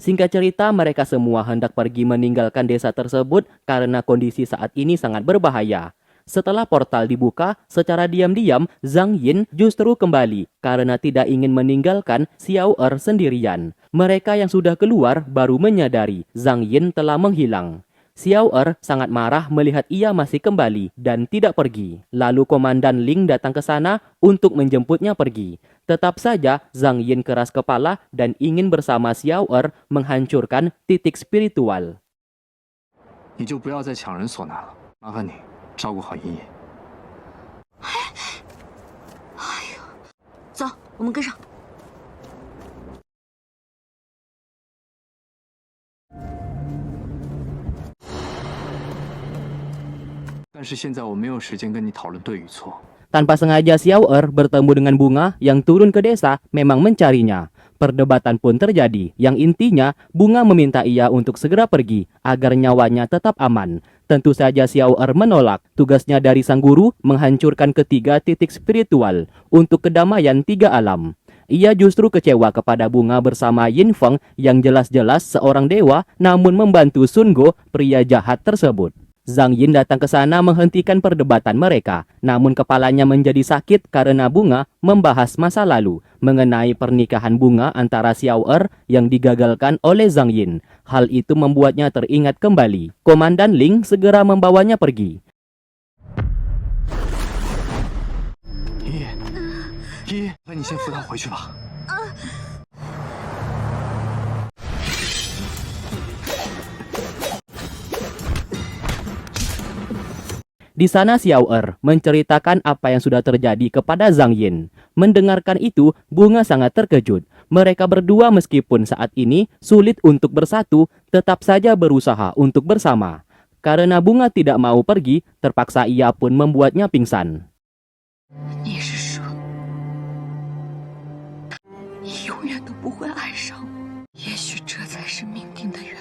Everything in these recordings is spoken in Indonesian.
Singkat cerita, mereka semua hendak pergi meninggalkan desa tersebut karena kondisi saat ini sangat berbahaya. Setelah portal dibuka, secara diam-diam Zhang Yin justru kembali karena tidak ingin meninggalkan Xiao Er sendirian. Mereka yang sudah keluar baru menyadari Zhang Yin telah menghilang. Xiao Er sangat marah melihat ia masih kembali dan tidak pergi. Lalu Komandan Ling datang ke sana untuk menjemputnya pergi. Tetap saja Zhang Yin keras kepala dan ingin bersama Xiao Er menghancurkan titik spiritual. 你就不要再抢人所难了，麻烦你照顾好茵茵。走，我们跟上。但是现在我没有时间跟你讨论对与错。 Tanpa sengaja Xiao Er bertemu dengan Bunga yang turun ke desa memang mencarinya. Perdebatan pun terjadi, yang intinya Bunga meminta ia untuk segera pergi agar nyawanya tetap aman. Tentu saja Xiao Er menolak. Tugasnya dari sang guru menghancurkan ketiga titik spiritual untuk kedamaian tiga alam. Ia justru kecewa kepada Bunga bersama Yin Feng yang jelas-jelas seorang dewa namun membantu Sun Go, pria jahat tersebut. Zhang Yin datang ke sana menghentikan perdebatan mereka, namun kepalanya menjadi sakit karena Bunga membahas masa lalu mengenai pernikahan Bunga antara Xiao Er yang digagalkan oleh Zhang Yin. Hal itu membuatnya teringat kembali. Komandan Ling segera membawanya pergi. 茵茵，茵茵，那你先扶她回去吧。 Di sana Xiao Er menceritakan apa yang sudah terjadi kepada Zhang Yin. Mendengarkan itu, Bunga sangat terkejut. Mereka berdua meskipun saat ini sulit untuk bersatu, tetap saja berusaha untuk bersama. Karena Bunga tidak mau pergi, terpaksa ia pun membuatnya pingsan. 你是说，你永远都不会爱上我？也许这才是命定的缘。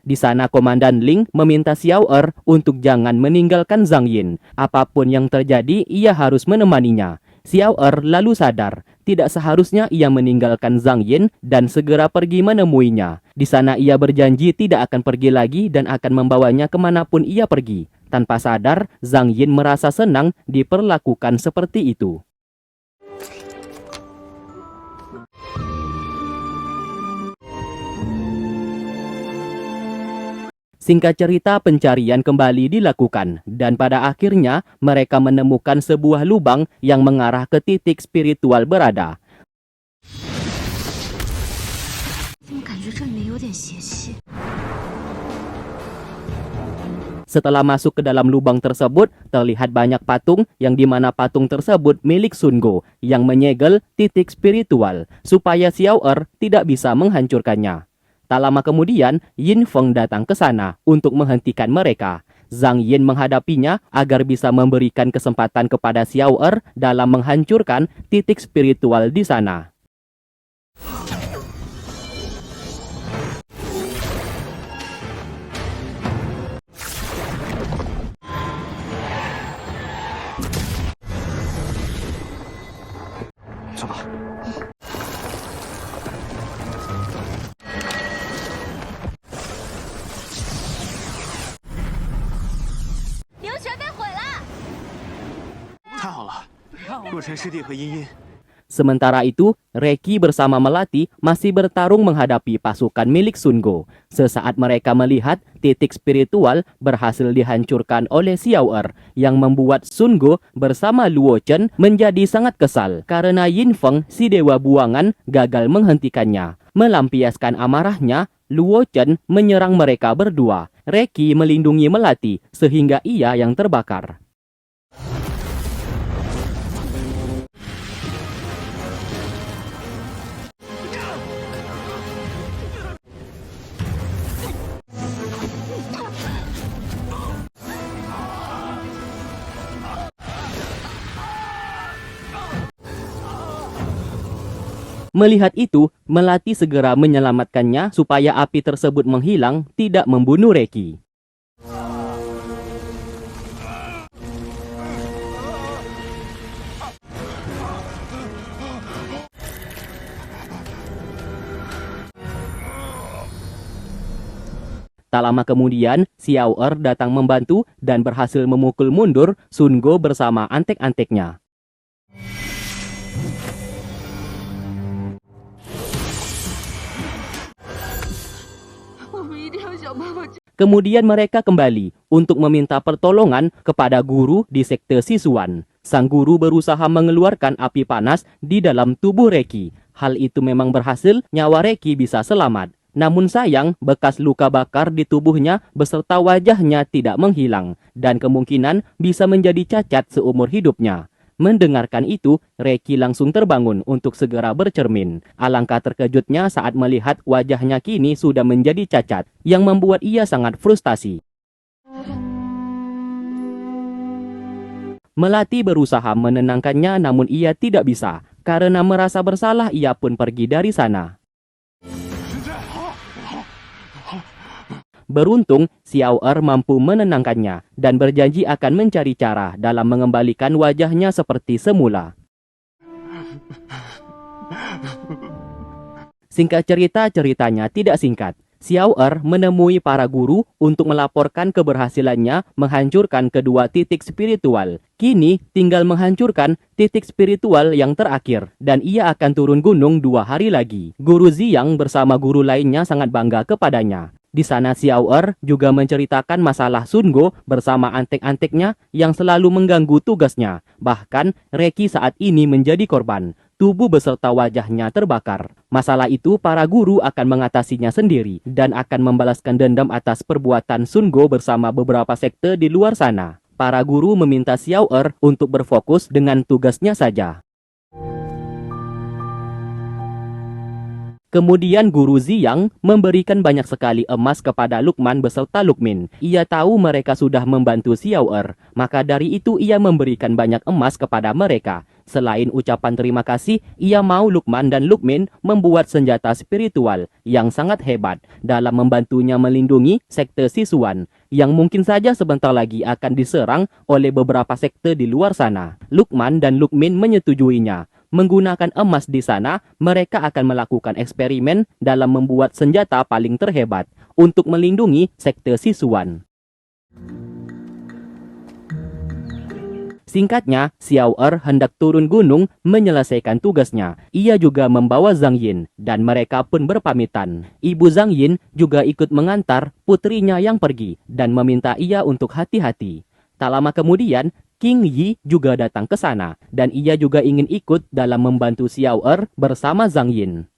Di sana Komandan Ling meminta Xiao Er untuk jangan meninggalkan Zhang Yin. Apapun yang terjadi, ia harus menemaninya. Xiao Er lalu sadar, tidak seharusnya ia meninggalkan Zhang Yin dan segera pergi menemuinya. Di sana ia berjanji tidak akan pergi lagi dan akan membawanya kemanapun ia pergi. Tanpa sadar, Zhang Yin merasa senang diperlakukan seperti itu. Singkat cerita, pencarian kembali dilakukan dan pada akhirnya mereka menemukan sebuah lubang yang mengarah ke titik spiritual berada. 怎么感觉这里面有点邪气？ Setelah masuk ke dalam lubang tersebut, terlihat banyak patung yang dimana patung tersebut milik Sun Go yang menyegel titik spiritual supaya Xiao Er tidak bisa menghancurkannya. Tak lama kemudian, Yin Feng datang ke sana untuk menghentikan mereka. Zhang Yin menghadapinya agar bisa memberikan kesempatan kepada Xiao Er dalam menghancurkan titik spiritual di sana. Sementara itu, Reki bersama Melati masih bertarung menghadapi pasukan milik Sun Go. Sesaat mereka melihat titik spiritual berhasil dihancurkan oleh Xiao Er yang membuat Sun Go bersama Luo Chen menjadi sangat kesal karena Yin Feng, si dewa buangan, gagal menghentikannya. Melampiaskan amarahnya, Luo Chen menyerang mereka berdua. Reki melindungi Melati sehingga ia yang terbakar. Melihat itu, Melati segera menyelamatkannya supaya api tersebut menghilang, tidak membunuh Reki. Tak lama kemudian, Xiao Er datang membantu dan berhasil memukul mundur Sun Go bersama antek-anteknya. Kemudian mereka kembali untuk meminta pertolongan kepada guru di sekte Sisuan. Sang guru berusaha mengeluarkan api panas di dalam tubuh Reki. Hal itu memang berhasil, nyawa Reki bisa selamat. Namun sayang, bekas luka bakar di tubuhnya beserta wajahnya tidak menghilang dan kemungkinan bisa menjadi cacat seumur hidupnya. Mendengarkan itu, Reki langsung terbangun untuk segera bercermin. Alangkah terkejutnya saat melihat wajahnya kini sudah menjadi cacat, yang membuat ia sangat frustasi. Melati berusaha menenangkannya namun ia tidak bisa. Karena merasa bersalah, ia pun pergi dari sana. Beruntung, Xiao Er mampu menenangkannya dan berjanji akan mencari cara dalam mengembalikan wajahnya seperti semula. Singkat cerita, ceritanya tidak singkat. Xiao Er menemui para guru untuk melaporkan keberhasilannya menghancurkan kedua titik spiritual. Kini tinggal menghancurkan titik spiritual yang terakhir dan ia akan turun gunung 2 hari lagi. Guru Ziyang bersama guru lainnya sangat bangga kepadanya. Di sana Xiao Er juga menceritakan masalah Sun Go bersama antek-anteknya yang selalu mengganggu tugasnya. Bahkan Reki saat ini menjadi korban. Tubuh beserta wajahnya terbakar. Masalah itu para guru akan mengatasinya sendiri dan akan membalaskan dendam atas perbuatan Sun Go bersama beberapa sekte di luar sana. Para guru meminta Xiao Er untuk berfokus dengan tugasnya saja. Kemudian guru Ziyang memberikan banyak sekali emas kepada Lukman beserta Lukmin. Ia tahu mereka sudah membantu Xiao Er, maka dari itu ia memberikan banyak emas kepada mereka. Selain ucapan terima kasih, ia mau Lukman dan Lukmin membuat senjata spiritual yang sangat hebat dalam membantunya melindungi sekte Sisuan, yang mungkin saja sebentar lagi akan diserang oleh beberapa sekte di luar sana. Lukman dan Lukmin menyetujuinya. Menggunakan emas di sana, mereka akan melakukan eksperimen dalam membuat senjata paling terhebat untuk melindungi sekte Sisuan. Singkatnya, Xiao Er hendak turun gunung menyelesaikan tugasnya. Ia juga membawa Zhang Yin dan mereka pun berpamitan. Ibu Zhang Yin juga ikut mengantar putrinya yang pergi dan meminta ia untuk hati-hati. Tak lama kemudian, King Yi juga datang ke sana dan ia juga ingin ikut dalam membantu Xiao Er bersama Zhang Yin.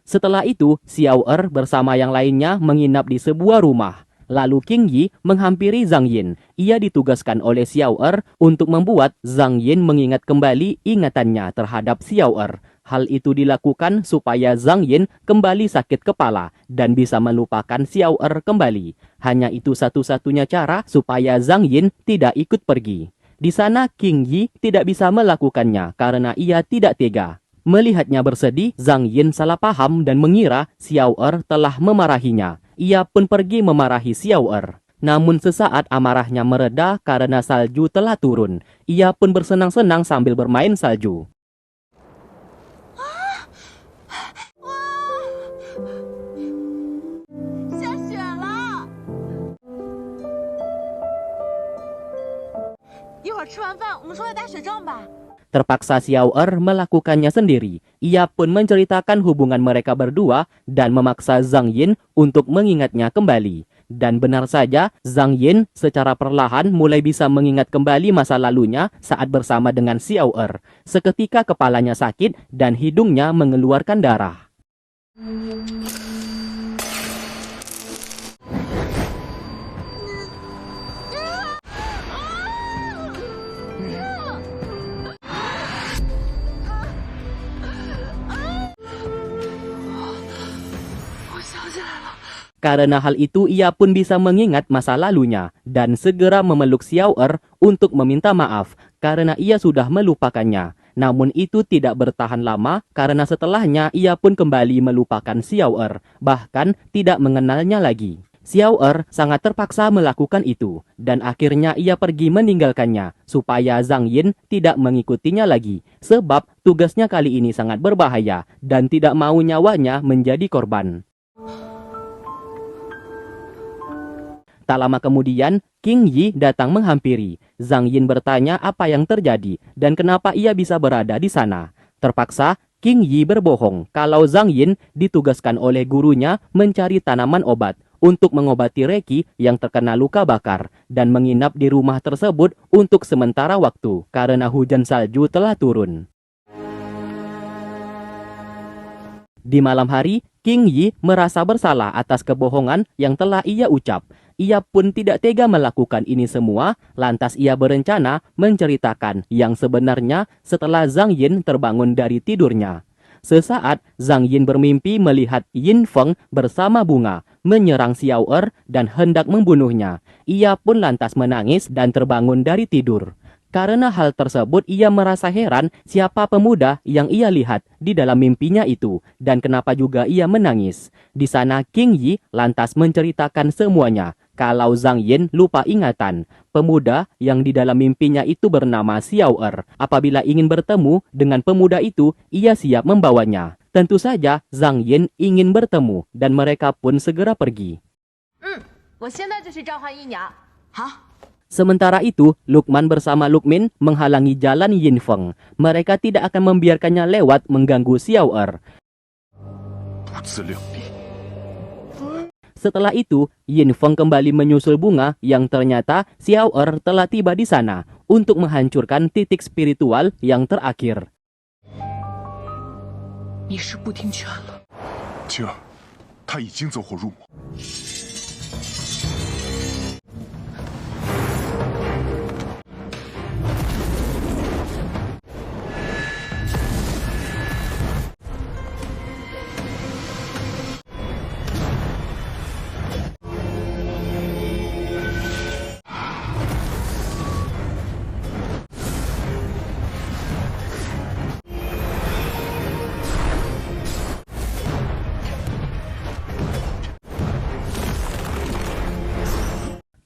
Setelah itu, Xiao Er bersama yang lainnya menginap di sebuah rumah. Lalu King Yi menghampiri Zhang Yin. Ia ditugaskan oleh Xiao Er untuk membuat Zhang Yin mengingat kembali ingatannya terhadap Xiao Er. Hal itu dilakukan supaya Zhang Yin kembali sakit kepala dan bisa melupakan Xiao Er kembali. Hanya itu satu-satunya cara supaya Zhang Yin tidak ikut pergi. Di sana King Yi tidak bisa melakukannya karena ia tidak tega. Melihatnya bersedih, Zhang Yin salah paham dan mengira Xiao Er telah memarahinya. Ia pun pergi memarahi Xiao Er. Namun sesaat amarahnya mereda karena salju telah turun. Ia pun bersenang-senang sambil bermain salju. Terpaksa Xiao Er melakukannya sendiri. Ia pun menceritakan hubungan mereka berdua dan memaksa Zhang Yin untuk mengingatnya kembali. Dan benar saja, Zhang Yin secara perlahan mulai bisa mengingat kembali masa lalunya saat bersama dengan Xiao Er. Seketika kepalanya sakit dan hidungnya mengeluarkan darah. Karena hal itu, ia pun bisa mengingat masa lalunya dan segera memeluk Xiao Er untuk meminta maaf karena ia sudah melupakannya. Namun itu tidak bertahan lama karena setelahnya ia pun kembali melupakan Xiao Er, bahkan tidak mengenalnya lagi. Xiao Er sangat terpaksa melakukan itu, dan akhirnya ia pergi meninggalkannya supaya Zhang Yin tidak mengikutinya lagi, sebab tugasnya kali ini sangat berbahaya dan tidak mau nyawanya menjadi korban. Tak lama kemudian, King Yi datang menghampiri. Zhang Yin bertanya apa yang terjadi dan kenapa ia bisa berada di sana. Terpaksa, King Yi berbohong kalau Zhang Yin ditugaskan oleh gurunya mencari tanaman obat untuk mengobati Reki yang terkena luka bakar dan menginap di rumah tersebut untuk sementara waktu karena hujan salju telah turun. Di malam hari, King Yi merasa bersalah atas kebohongan yang telah ia ucap. Ia pun tidak tega melakukan ini semua, lantas ia berencana menceritakan yang sebenarnya setelah Zhang Yin terbangun dari tidurnya. Sesaat, Zhang Yin bermimpi melihat Yin Feng bersama bunga menyerang Xiao Er dan hendak membunuhnya. Ia pun lantas menangis dan terbangun dari tidur. Karena hal tersebut, ia merasa heran siapa pemuda yang ia lihat di dalam mimpinya itu dan kenapa juga ia menangis. Di sana King Yi lantas menceritakan semuanya kalau Zhang Yin lupa ingatan. Pemuda yang di dalam mimpinya itu bernama Xiao Er. Apabila ingin bertemu dengan pemuda itu, ia siap membawanya. Tentu saja Zhang Yin ingin bertemu dan mereka pun segera pergi. 我现在就去召唤姨娘。好。 Sementara itu, Lukman bersama Lukmin menghalangi jalan Yin Feng. Mereka tidak akan membiarkannya lewat mengganggu Xiao Er. Setelah itu, Yin Feng kembali menyusul bunga yang ternyata Xiao Er telah tiba di sana untuk menghancurkan titik spiritual yang terakhir. 你是不听劝了。晴儿，他已经走火入魔。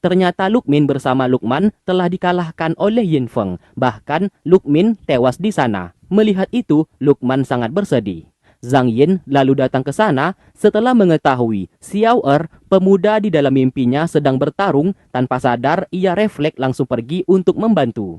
Ternyata Lukmin bersama Lukman telah dikalahkan oleh Yin Feng. Bahkan Lukmin tewas di sana. Melihat itu, Lukman sangat bersedih. Zhang Yin lalu datang ke sana setelah mengetahui Xiao Er, pemuda di dalam mimpinya, sedang bertarung. Tanpa sadar, ia refleks langsung pergi untuk membantu.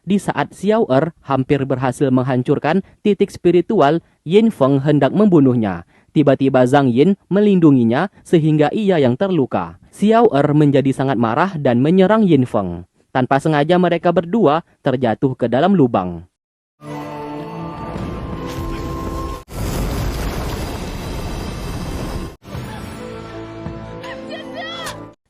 Di saat Xiao Er hampir berhasil menghancurkan titik spiritual, Yin Feng hendak membunuhnya. Tiba-tiba Zhang Yin melindunginya sehingga ia yang terluka. Xiao Er menjadi sangat marah dan menyerang Yin Feng. Tanpa sengaja mereka berdua terjatuh ke dalam lubang.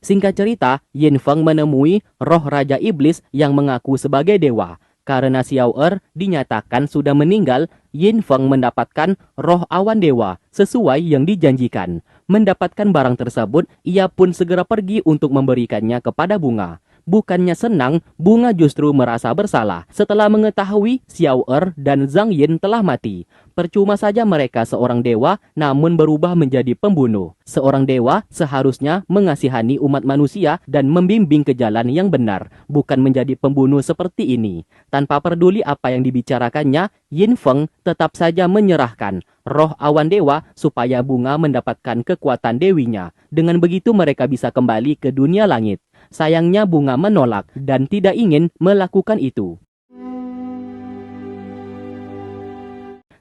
Singkat cerita, Yin Feng menemui roh Raja Iblis yang mengaku sebagai dewa. Karena Xiao Er dinyatakan sudah meninggal, Yin Feng mendapatkan roh awan dewa sesuai yang dijanjikan. Mendapatkan barang tersebut, ia pun segera pergi untuk memberikannya kepada bunga. Bukannya senang, bunga justru merasa bersalah setelah mengetahui Xiao Er dan Zhang Yin telah mati. Percuma saja mereka seorang dewa namun berubah menjadi pembunuh. Seorang dewa seharusnya mengasihani umat manusia dan membimbing ke jalan yang benar, bukan menjadi pembunuh seperti ini. Tanpa peduli apa yang dibicarakannya, Yin Feng tetap saja menyerahkan roh awan dewa supaya bunga mendapatkan kekuatan dewinya. Dengan begitu mereka bisa kembali ke dunia langit. Sayangnya bunga menolak dan tidak ingin melakukan itu.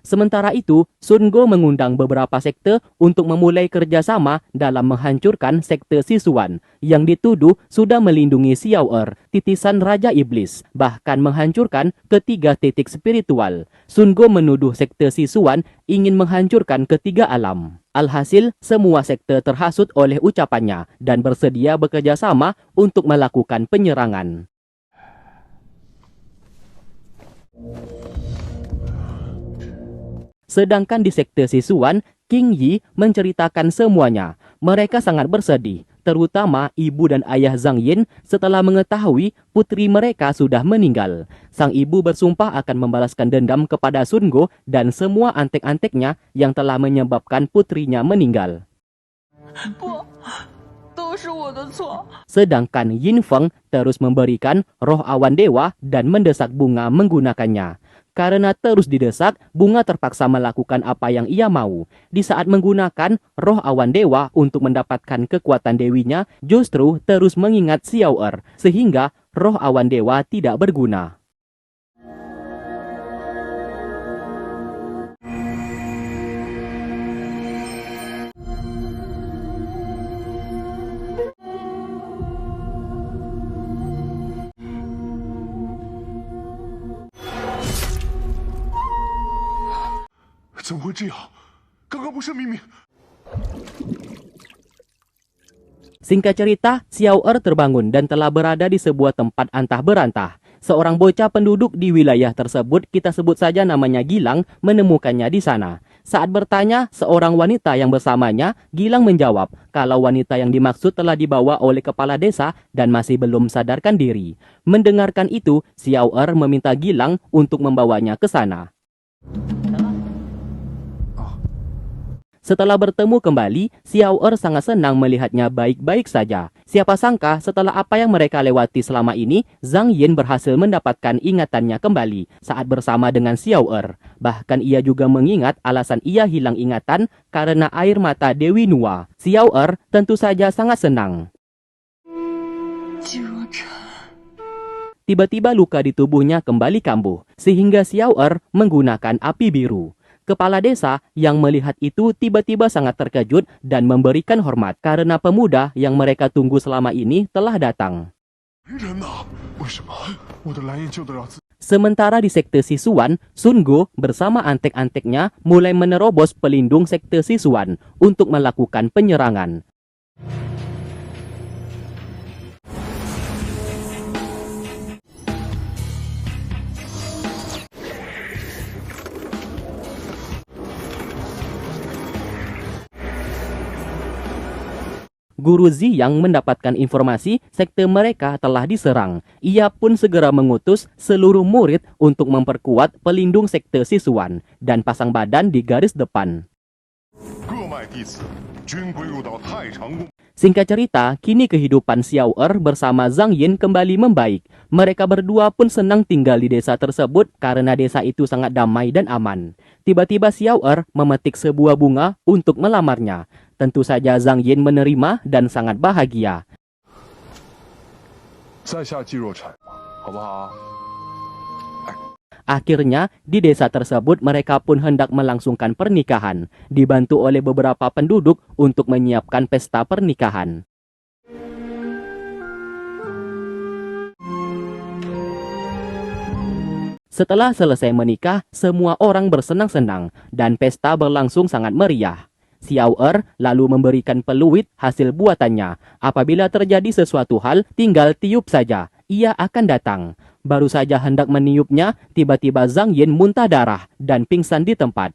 Sementara itu, Sun Go mengundang beberapa sekte untuk memulai kerjasama dalam menghancurkan sekte Sisuan yang dituduh sudah melindungi Xiao Er, titisan Raja Iblis, bahkan menghancurkan ketiga titik spiritual. Sun Go menuduh sekte Sisuan ingin menghancurkan ketiga alam. Alhasil, semua sekte terhasut oleh ucapannya dan bersedia bekerja sama untuk melakukan penyerangan. Sedangkan di sekte Sisuan, King Yi menceritakan semuanya. Mereka sangat bersedih terutama ibu dan ayah Zhang Yin setelah mengetahui putri mereka sudah meninggal. Sang ibu bersumpah akan membalaskan dendam kepada Sun Go dan semua antek-anteknya yang telah menyebabkan putrinya meninggal. 不，都是我的错。 Sedangkan Yin Feng terus memberikan roh awan dewa dan mendesak bunga menggunakannya. Karena terus didesak, bunga terpaksa melakukan apa yang ia mau. Di saat menggunakan roh awan dewa untuk mendapatkan kekuatan dewinya, justru terus mengingat Xiao Er, sehingga roh awan dewa tidak berguna. “怎么会这样？刚刚不是明明…… Singkat cerita, Xiao Er terbangun dan telah berada di sebuah tempat antah berantah. Seorang bocah penduduk di wilayah tersebut, kita sebut saja namanya Gilang, menemukannya di sana. Saat bertanya seorang wanita yang bersamanya, Gilang menjawab kalau wanita yang dimaksud telah dibawa oleh kepala desa dan masih belum sadarkan diri. Mendengarkan itu, Xiao Er meminta Gilang untuk membawanya ke sana. Setelah bertemu kembali, Xiao Er sangat senang melihatnya baik-baik saja. Siapa sangka setelah apa yang mereka lewati selama ini, Zhang Yin berhasil mendapatkan ingatannya kembali saat bersama dengan Xiao Er. Bahkan ia juga mengingat alasan ia hilang ingatan karena air mata Dewi Nua. Xiao Er tentu saja sangat senang. 季若晨， Tiba-tiba luka di tubuhnya kembali kambuh, sehingga Xiao Er menggunakan api biru. Kepala desa yang melihat itu tiba-tiba sangat terkejut dan memberikan hormat karena pemuda yang mereka tunggu selama ini telah datang. 人呢？为什么我的蓝焰救得了自己？ Sementara di sekte Sisuan, Sun Go bersama antek-anteknya mulai menerobos pelindung sekte Sisuan untuk melakukan penyerangan. Guru Zi yang mendapatkan informasi sekte mereka telah diserang. Ia pun segera mengutus seluruh murid untuk memperkuat pelindung sekte Sisuan dan pasang badan di garis depan. 各脉弟子均归入到太常宫。 Singkat cerita, kini kehidupan Xiao Er bersama Zhang Yin kembali membaik. Mereka berdua pun senang tinggal di desa tersebut karena desa itu sangat damai dan aman. Tiba-tiba Xiao Er memetik sebuah bunga untuk melamarnya. Tentu saja Zhang Yin menerima dan sangat bahagia. 在下季若晨，好不好？ Akhirnya, di desa tersebut mereka pun hendak melangsungkan pernikahan, dibantu oleh beberapa penduduk untuk menyiapkan pesta pernikahan. Setelah selesai menikah, semua orang bersenang-senang dan pesta berlangsung sangat meriah. Xiao Er lalu memberikan peluit hasil buatannya. Apabila terjadi sesuatu hal, tinggal tiup saja. Ia akan datang. Baru saja hendak meniupnya, tiba-tiba Zhang Yin muntah darah dan pingsan di tempat.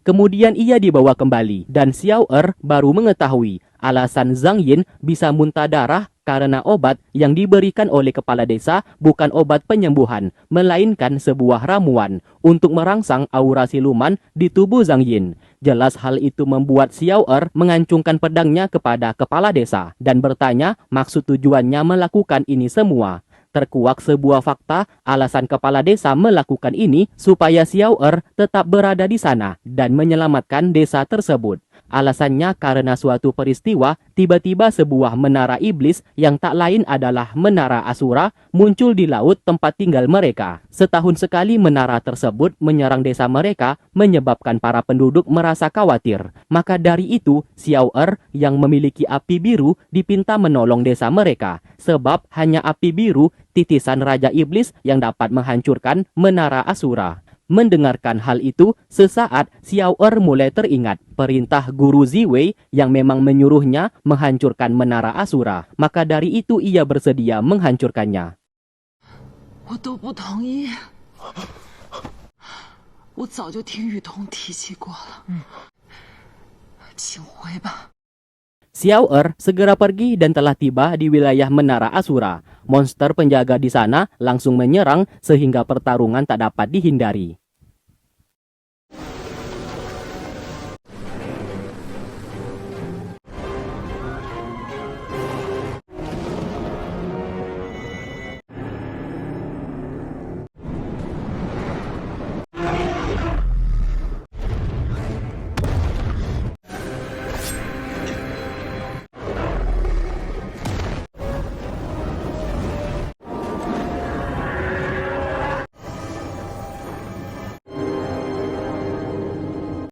Kemudian ia dibawa kembali dan Xiao Er baru mengetahui alasan Zhang Yin bisa muntah darah karena obat yang diberikan oleh kepala desa bukan obat penyembuhan, melainkan sebuah ramuan untuk merangsang aura siluman di tubuh Zhang Yin. Jelas hal itu membuat Xiao Er mengancungkan pedangnya kepada kepala desa dan bertanya maksud tujuannya melakukan ini semua. Terkuak sebuah fakta, alasan kepala desa melakukan ini supaya Xiao Er tetap berada di sana dan menyelamatkan desa tersebut. Alasannya karena suatu peristiwa, tiba-tiba sebuah menara iblis yang tak lain adalah menara Asura muncul di laut tempat tinggal mereka. Setahun sekali menara tersebut menyerang desa mereka, menyebabkan para penduduk merasa khawatir. Maka dari itu, Xiao Er yang memiliki api biru dipinta menolong desa mereka. Sebab hanya api biru, titisan Raja Iblis yang dapat menghancurkan menara Asura. Mendengarkan hal itu, sesaat Xiao Er mulai teringat perintah Guru Ziwei yang memang menyuruhnya menghancurkan menara Asura. Maka dari itu ia bersedia menghancurkannya. 我都不同意。我早就听雨桐提起过了。请回吧。 Xiao Er segera pergi dan telah tiba di wilayah Menara Asura. Monster penjaga di sana langsung menyerang sehingga pertarungan tak dapat dihindari.